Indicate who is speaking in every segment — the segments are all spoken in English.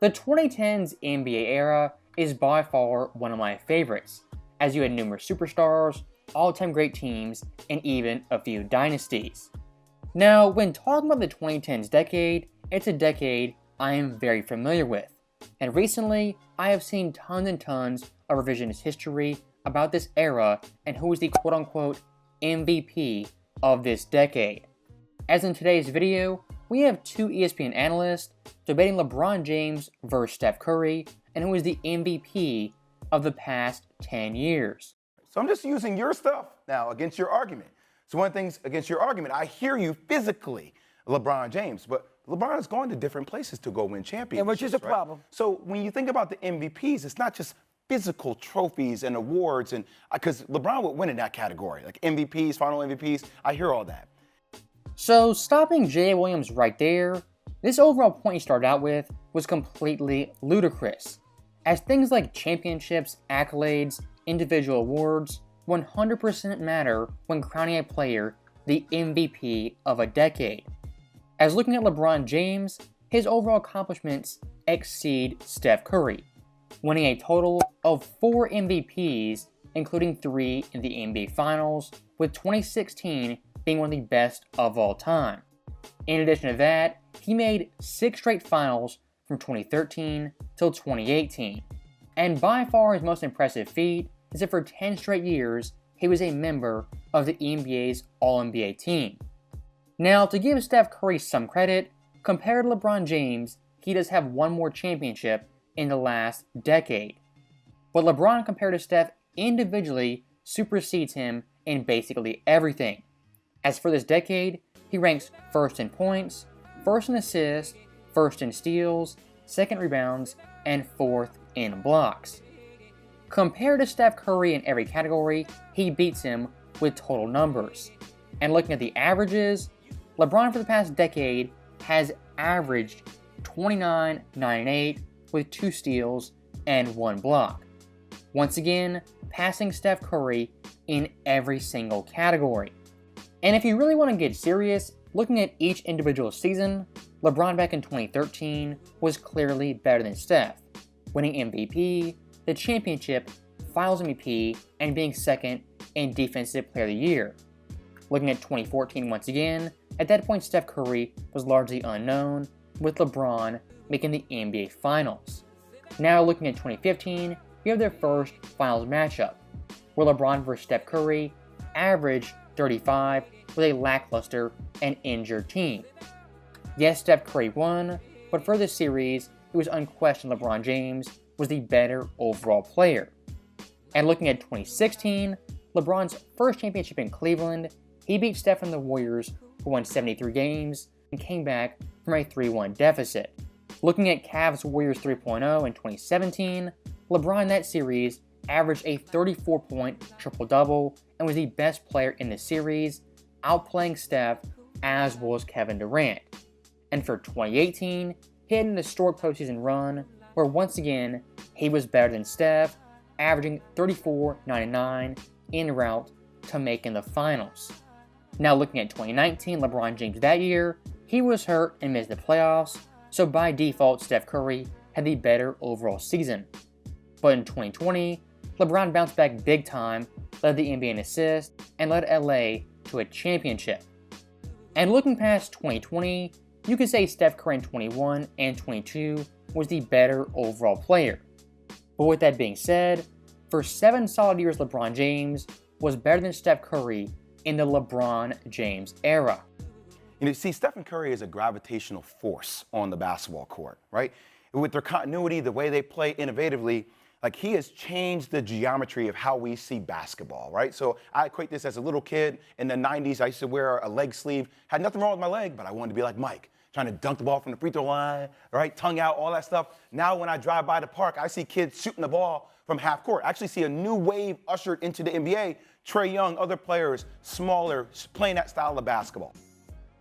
Speaker 1: The 2010s NBA era is by far one of my favorites, as you had numerous superstars, all-time great teams, and even a few dynasties. Now, when talking about the 2010s decade, it's a decade I am very familiar with, and recently I have seen tons and tons of revisionist history about this era and who is the quote-unquote MVP of this decade. As in today's video, we have two ESPN analysts debating LeBron James versus Steph Curry and who is the MVP of the past 10 years.
Speaker 2: So I'm just using your stuff now against your argument. So one of the things against your argument, I hear you physically, LeBron James, but LeBron is going to different places to go win championships.
Speaker 3: And which is a
Speaker 2: right?
Speaker 3: problem.
Speaker 2: So when you think about the MVPs, it's not just physical trophies and awards, and because LeBron would win in that category, like MVPs, final MVPs, I hear all that.
Speaker 1: So stopping Jay Williams right there, this overall point he started out with was completely ludicrous, as things like championships, accolades, individual awards 100% matter when crowning a player the MVP of a decade. As looking at LeBron James, his overall accomplishments exceed Steph Curry, winning a total of 4 MVPs, including 3 in the NBA Finals, with 2016 being one of the best of all time. In addition to that, he made 6 straight finals from 2013 till 2018. And by far his most impressive feat is that for 10 straight years, he was a member of the NBA's All-NBA team. Now, to give Steph Curry some credit, compared to LeBron James, he does have one more championship in the last decade. But LeBron, compared to Steph individually, supersedes him in basically everything. As for this decade, he ranks first in points, first in assists, first in steals, second rebounds, and fourth in blocks. Compared to Steph Curry in every category, he beats him with total numbers. And looking at the averages, LeBron for the past decade has averaged 29, 9, and 8 with 2 steals and 1 block. Once again, passing Steph Curry in every single category. And if you really want to get serious, looking at each individual season, LeBron back in 2013 was clearly better than Steph, winning MVP, the championship, Finals MVP, and being second in Defensive Player of the Year. Looking at 2014 once again, at that point Steph Curry was largely unknown, with LeBron making the NBA Finals. Now looking at 2015, we have their first Finals matchup, where LeBron versus Steph Curry averaged 35 with a lackluster and injured team. Yes, Steph Curry won, but for this series, it was unquestioned LeBron James was the better overall player. And looking at 2016, LeBron's first championship in Cleveland, he beat Steph and the Warriors who won 73 games and came back from a 3-1 deficit. Looking at Cavs Warriors 3.0 in 2017, LeBron in that series averaged a 34-point triple-double and was the best player in the series, outplaying Steph as well as Kevin Durant. And for 2018, he had an historic postseason run where once again he was better than Steph, averaging 34, 9, and 9 en route to making the finals. Now looking at 2019, LeBron James that year, he was hurt and missed the playoffs, so by default Steph Curry had the better overall season. But in 2020, LeBron bounced back big time, led the NBA in assists, and led LA to a championship. And looking past 2020, you could say Steph Curry in 21 and 22 was the better overall player. But with that being said, for 7 solid years LeBron James was better than Steph Curry in the LeBron James era.
Speaker 2: You see, Stephen Curry is a gravitational force on the basketball court, right? With their continuity, the way they play innovatively, like he has changed the geometry of how we see basketball, right? So I equate this as a little kid in the 90s. I used to wear a leg sleeve. Had nothing wrong with my leg, but I wanted to be like Mike, trying to dunk the ball from the free throw line, right? Tongue out, all that stuff. Now when I drive by the park, I see kids shooting the ball from half court. I actually see a new wave ushered into the NBA. Trae Young, other players, smaller, playing that style of basketball.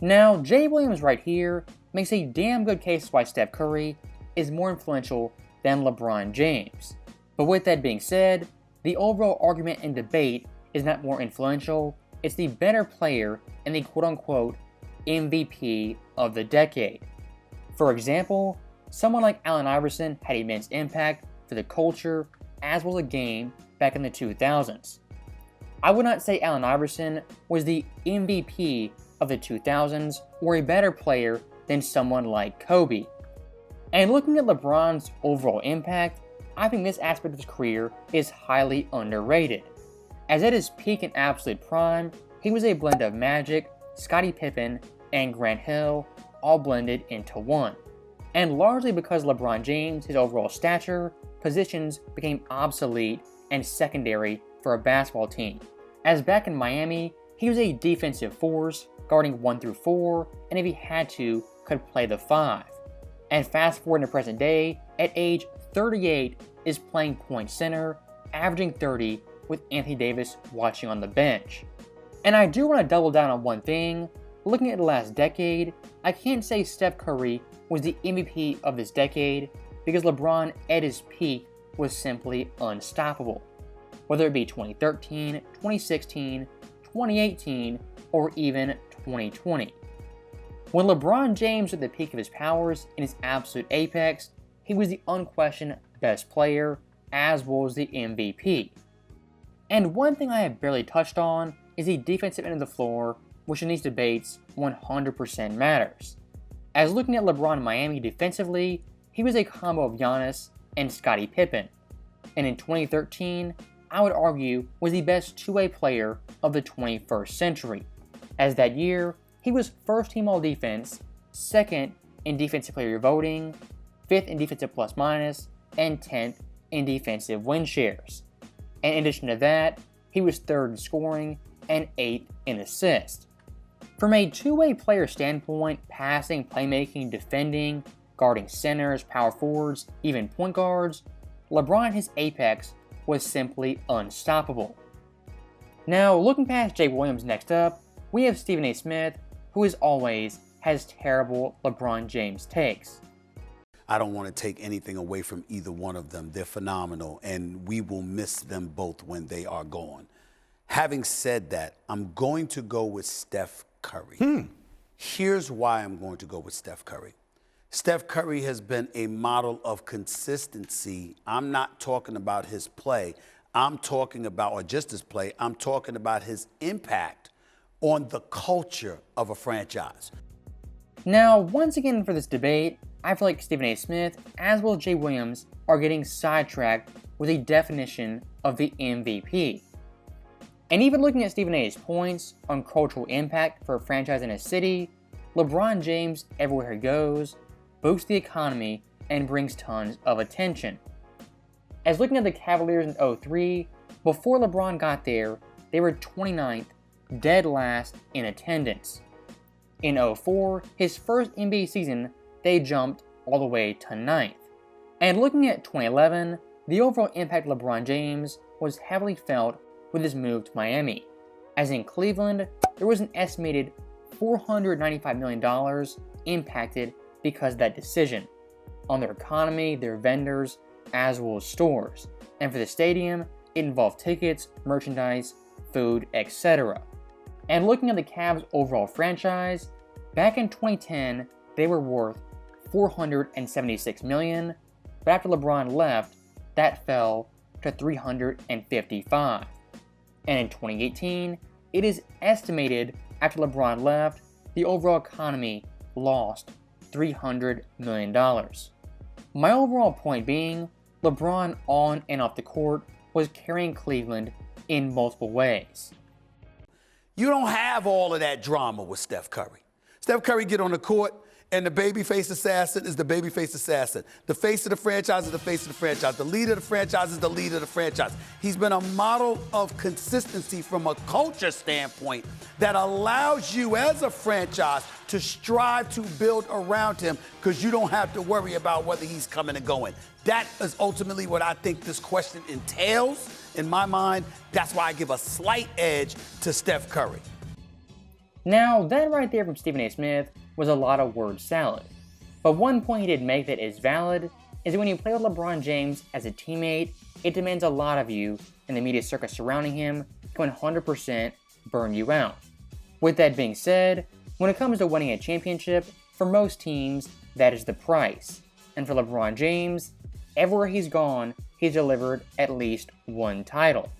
Speaker 1: Now, Jay Williams right here makes a damn good case why Steph Curry is more influential than LeBron James. But with that being said, the overall argument and debate is not more influential, it's the better player and the quote-unquote MVP of the decade. For example, someone like Allen Iverson had immense impact for the culture as well as the game back in the 2000s. I would not say Allen Iverson was the MVP of the 2000s or a better player than someone like Kobe. And looking at LeBron's overall impact, I think this aspect of his career is highly underrated. As at his peak and absolute prime, he was a blend of Magic, Scottie Pippen, and Grant Hill all blended into one. And largely because LeBron James, his overall stature, positions became obsolete and secondary for a basketball team. As back in Miami, he was a defensive force, guarding 1 through 4, and if he had to, could play the 5. And fast forward to present day, at age 38, is playing point center, averaging 30, with Anthony Davis watching on the bench. And I do want to double down on one thing. Looking at the last decade, I can't say Steph Curry was the MVP of this decade because LeBron at his peak was simply unstoppable. Whether it be 2013, 2016, 2018, or even 2020. When LeBron James was at the peak of his powers in his absolute apex, he was the unquestioned best player as well as the MVP. And one thing I have barely touched on is the defensive end of the floor, which in these debates 100% matters. As looking at LeBron in Miami defensively, he was a combo of Giannis and Scottie Pippen, and in 2013, I would argue was the best two-way player of the 21st century, as that year, he was first team all defense, second in defensive player voting, 5th in defensive plus minus, and 10th in defensive win shares. And in addition to that, he was 3rd in scoring and 8th in assists. From a two-way player standpoint, passing, playmaking, defending, guarding centers, power forwards, even point guards, LeBron at his apex was simply unstoppable. Now, looking past Jay Williams next up, we have Stephen A. Smith, who as always has terrible LeBron James takes.
Speaker 3: I don't want to take anything away from either one of them. They're phenomenal, and we will miss them both when they are gone. Having said that, I'm going to go with Steph Curry. Here's why I'm going to go with Steph Curry. Steph Curry has been a model of consistency. I'm not talking about his play. I'm talking about, or just his play, I'm talking about his impact on the culture of a franchise.
Speaker 1: Now, once again for this debate, I feel like Stephen A. Smith, as well as Jay Williams, are getting sidetracked with a definition of the MVP. And even looking at Stephen A's points on cultural impact for a franchise in a city, LeBron James, everywhere he goes, boosts the economy and brings tons of attention. As looking at the Cavaliers in 2003, before LeBron got there, they were 29th, dead last in attendance. In 2004, his first NBA season, they jumped all the way to 9th. And looking at 2011, the overall impact of LeBron James was heavily felt with his move to Miami. As in Cleveland, there was an estimated $495 million impacted because of that decision on their economy, their vendors, as well as stores. And for the stadium, it involved tickets, merchandise, food, etc. And looking at the Cavs' overall franchise, back in 2010, they were worth $476 million, but after LeBron left, that fell to $355. And in 2018, it is estimated after LeBron left, the overall economy lost $300 million. My overall point being, LeBron on and off the court was carrying Cleveland in multiple ways.
Speaker 3: You don't have all of that drama with Steph Curry. Steph Curry get on the court, and the babyface assassin is the babyface assassin. The face of the franchise is the face of the franchise. The leader of the franchise is the leader of the franchise. He's been a model of consistency from a culture standpoint that allows you as a franchise to strive to build around him because you don't have to worry about whether he's coming and going. That is ultimately what I think this question entails. In my mind, that's why I give a slight edge to Steph Curry.
Speaker 1: Now, that right there from Stephen A. Smith was a lot of word salad. But one point he did make that is valid is that when you play with LeBron James as a teammate, it demands a lot of you, and the media circus surrounding him can 100% burn you out. With that being said, when it comes to winning a championship, for most teams, that is the price. And for LeBron James, everywhere he's gone, he's delivered at least one title.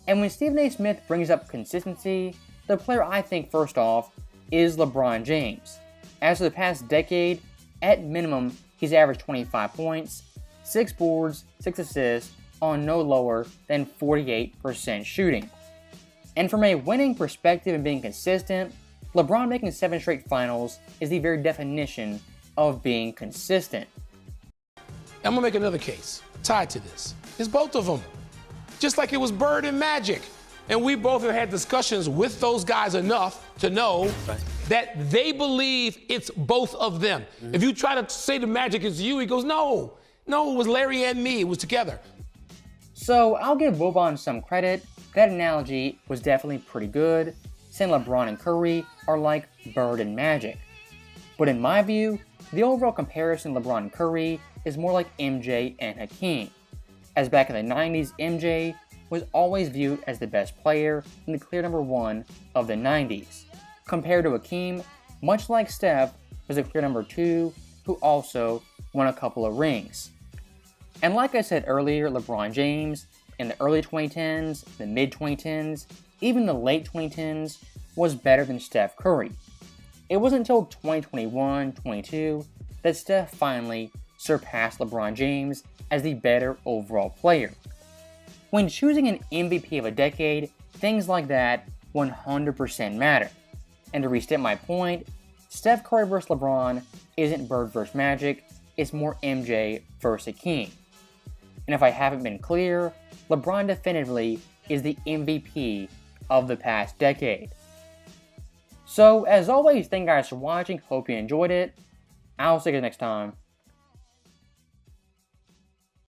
Speaker 1: And when Stephen A. Smith brings up consistency, the player I think first off is LeBron James. As for the past decade, at minimum, he's averaged 25 points, 6 boards, 6 assists on no lower than 48% shooting. And from a winning perspective and being consistent, LeBron making 7 straight finals is the very definition of being consistent.
Speaker 4: I'm gonna make another case tied to this. It's both of them. Just like it was Bird and Magic. And we both have had discussions with those guys enough to know that they believe it's both of them. If you try to say the Magic is you, he goes, no, it was Larry and me, it was together.
Speaker 1: So I'll give Boban some credit. That analogy was definitely pretty good, saying LeBron and Curry are like Bird and Magic. But in my view, the overall comparison LeBron and Curry is more like MJ and Hakeem. As back in the 90s, MJ was always viewed as the best player and the clear number 1 of the 90s, compared to Hakeem, much like Steph, was the clear number 2 who also won a couple of rings. And like I said earlier, LeBron James in the early 2010s, the mid 2010s, even the late 2010s was better than Steph Curry. It wasn't until 2021-22 that Steph finally surpassed LeBron James as the better overall player. When choosing an MVP of a decade, things like that 100% matter. And to restate my point, Steph Curry vs. LeBron isn't Bird vs. Magic, it's more MJ vs. Hakeem. And if I haven't been clear, LeBron definitively is the MVP of the past decade. So, as always, thank you guys for watching, hope you enjoyed it. I'll see you guys next time.